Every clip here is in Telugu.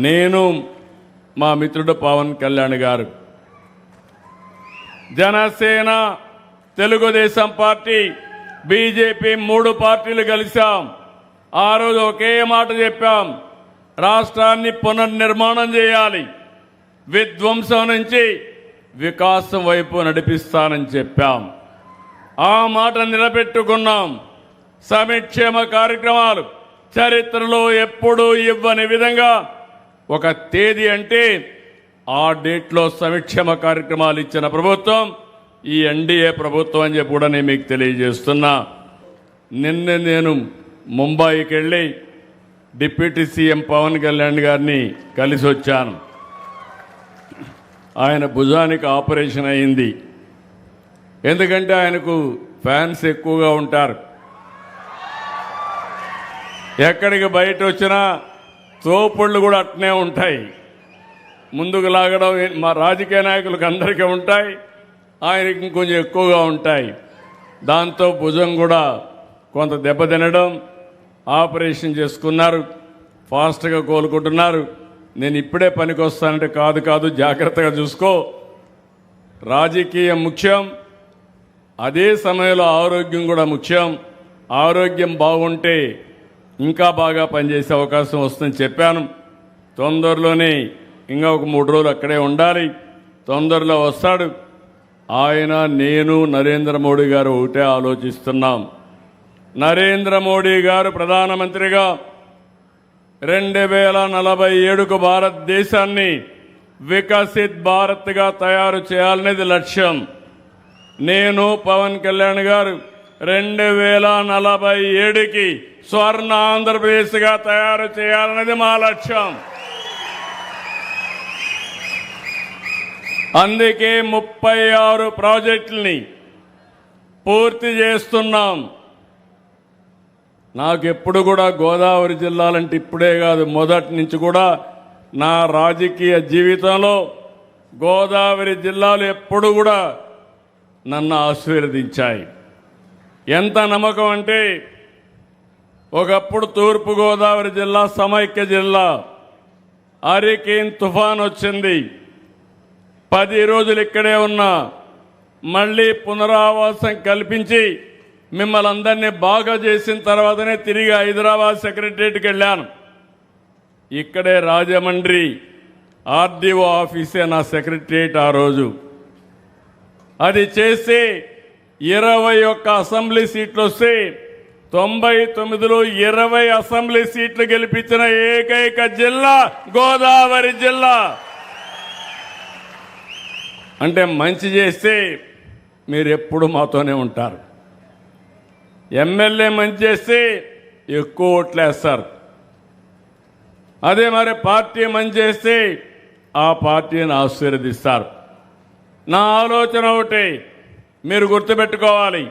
నేను మా మిత్రుడు పవన్ కళ్యాణ్ గారు జనసేన, తెలుగుదేశం పార్టీ, బీజేపీ 3 పార్టీలు కలిసాం. ఆ రోజు ఒకే మాట చెప్పాం, రాష్ట్రాన్ని పునర్నిర్మాణం చేయాలి, విధ్వంసం నుంచి వికాసం వైపు నడిపిస్తానని చెప్పాం. ఆ మాట నిలబెట్టుకున్నాం. సంక్షేమ కార్యక్రమాలు చరిత్రలో ఎప్పుడూ ఇవ్వని విధంగా ఒక తేదీ అంటే ఆ డేట్లో సంక్షేమ కార్యక్రమాలు ఇచ్చిన ప్రభుత్వం ఈ ఎన్డీఏ ప్రభుత్వం అని చెప్పి కూడా నేను మీకు తెలియజేస్తున్నా. నిన్న నేను ముంబైకి వెళ్ళి డిప్యూటీ సీఎం పవన్ కళ్యాణ్ గారిని కలిసి వచ్చాను. ఆయన భుజానికి ఆపరేషన్ అయింది. ఎందుకంటే ఆయనకు ఫ్యాన్స్ ఎక్కువగా ఉంటారు. ఎక్కడికి బయట వచ్చినా తోపుళ్ళు కూడా అట్నే ఉంటాయి. ముందుకు లాగడం మా రాజకీయ నాయకులకు అందరికీ ఉంటాయి, ఆయనకి ఇంకొంచెం ఎక్కువగా ఉంటాయి. దాంతో భుజం కూడా కొంత దెబ్బతినడం, ఆపరేషన్ చేసుకున్నారు, ఫాస్ట్గా కోలుకుంటున్నారు. నేను ఇప్పుడే పనికి వస్తానంటే కాదు జాగ్రత్తగా చూసుకో, రాజకీయం ముఖ్యం, అదే సమయంలో ఆరోగ్యం కూడా ముఖ్యం. ఆరోగ్యం బాగుంటే ఇంకా బాగా పనిచేసే అవకాశం వస్తుందని చెప్పాను. తొందరలోనే ఇంకా ఒక 3 రోజులు అక్కడే ఉండాలి. తొందరలో వస్తాడు. ఆయన, నేను, నరేంద్ర మోడీ గారు ఒకటే ఆలోచిస్తున్నాం. నరేంద్ర మోడీ గారు ప్రధానమంత్రిగా 2047కు భారతదేశాన్ని వికసిత్ భారత్గా తయారు చేయాలనేది లక్ష్యం. నేను, పవన్ కళ్యాణ్ గారు 2047కి స్వర్ణ ఆంధ్రప్రదేశ్గా తయారు చేయాలనేది మా లక్ష్యం. అందుకే 36 ప్రాజెక్టుల్ని పూర్తి చేస్తున్నాం. నాకెప్పుడు కూడా గోదావరి జిల్లాలంటే ఇప్పుడే కాదు, మొదటి నుంచి కూడా నా రాజకీయ జీవితంలో గోదావరి జిల్లాలు ఎప్పుడు కూడా నన్ను ఆశీర్వదించాయి. ఎంత నమ్మకం అంటే ఒకప్పుడు తూర్పు గోదావరి జిల్లా సమైక్య జిల్లా, హరికేన్ తుఫాన్ వచ్చింది. 10 రోజులు ఇక్కడే ఉన్నా, మళ్ళీ పునరావాసం కల్పించి మిమ్మల్ని అందరినీ బాగా చేసిన తర్వాతనే తిరిగి హైదరాబాద్ సెక్రటరియట్కి వెళ్ళాను. ఇక్కడే రాజమండ్రి ఆర్డీఓ ఆఫీసే నా సెక్రటరియట్. ఆ రోజు అది చేసి 21 అసెంబ్లీ సీట్లు వస్తే 99లో 20 అసెంబ్లీ సీట్లు గెలిపించిన ఏకైక జిల్లా గోదావరి జిల్లా. అంటే మంచి చేస్తే మీరు ఎప్పుడు మాతోనే ఉంటారు. ఎమ్మెల్యే మంచి చేస్తే ఎక్కువ ఓట్లేస్తారు. అదే మరి పార్టీ మంచి చేస్తే ఆ పార్టీని ఆశీర్వదిస్తారు. నా ఆలోచన ఒకటి మీరు గుర్తుపెట్టుకోవాలి.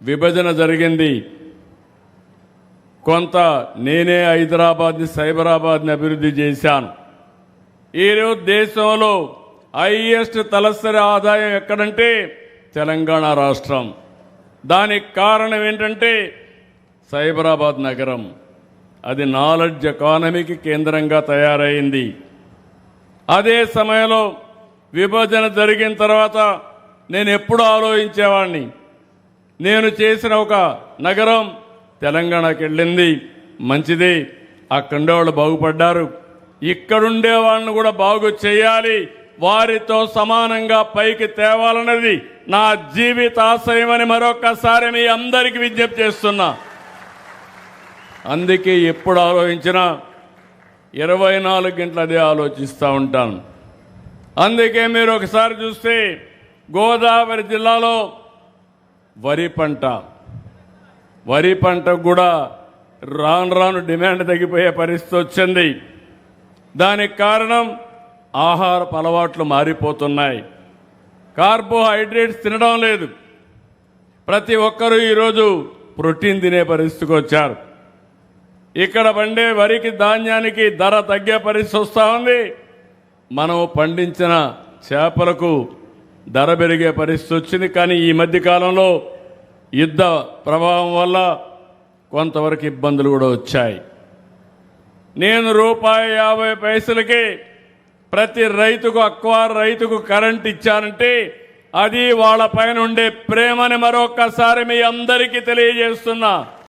విభజన జరిగింది, కొంత నేనే హైదరాబాద్ని, సైబరాబాద్ని అభివృద్ధి చేశాను. ఈరోజు దేశంలో హైయెస్ట్ తలసరి ఆదాయం ఎక్కడంటే తెలంగాణ రాష్ట్రం. దానికి కారణం ఏంటంటే సైబరాబాద్ నగరం. అది నాలెడ్జ్ ఎకానమీకి కేంద్రంగా తయారైంది. అదే సమయంలో విభజన జరిగిన తర్వాత నేను ఎప్పుడు ఆలోచించేవాడిని, నేను చేసిన ఒక నగరం తెలంగాణకి వెళ్ళింది, మంచిది, అక్కడుండేవాళ్ళు బాగుపడ్డారు, ఇక్కడుండే వాళ్ళని కూడా బాగు చేయాలి, వారితో సమానంగా పైకి తేవాలన్నది నా జీవిత ఆశయమని మరొకసారి మీ అందరికీ విజ్ఞప్తి చేస్తున్నా. అందుకే ఎప్పుడు ఆలోచించినా 24 గంటలు అదే ఆలోచిస్తూ ఉంటాను. అందుకే మీరు ఒకసారి చూస్తే గోదావరి జిల్లాలో వరి పంటకు కూడా రాను డిమాండ్ తగ్గిపోయే పరిస్థితి వచ్చింది. దానికి కారణం ఆహారపు అలవాట్లు మారిపోతున్నాయి. కార్బోహైడ్రేట్స్ తినడం లేదు. ప్రతి ఒక్కరూ ఈరోజు ప్రోటీన్ తినే పరిస్థితికి వచ్చారు. ఇక్కడ పండే వరికి, ధాన్యానికి ధర తగ్గే పరిస్థితి వస్తూ ఉంది. మనం పండించిన చేపలకు ధర పెరిగే పరిస్థితి వచ్చింది. కానీ ఈ మధ్య కాలంలో యుద్ధ ప్రభావం వల్ల కొంతవరకు ఇబ్బందులు కూడా వచ్చాయి. నేను ₹1.50 ప్రతి రైతుకు అక్వార్ రైతుకు కరెంట్ ఇచ్చానంటే అది వాళ్ళ పైన ఉండే ప్రేమని మరొక్కసారి మీ అందరికీ తెలియజేస్తున్నా.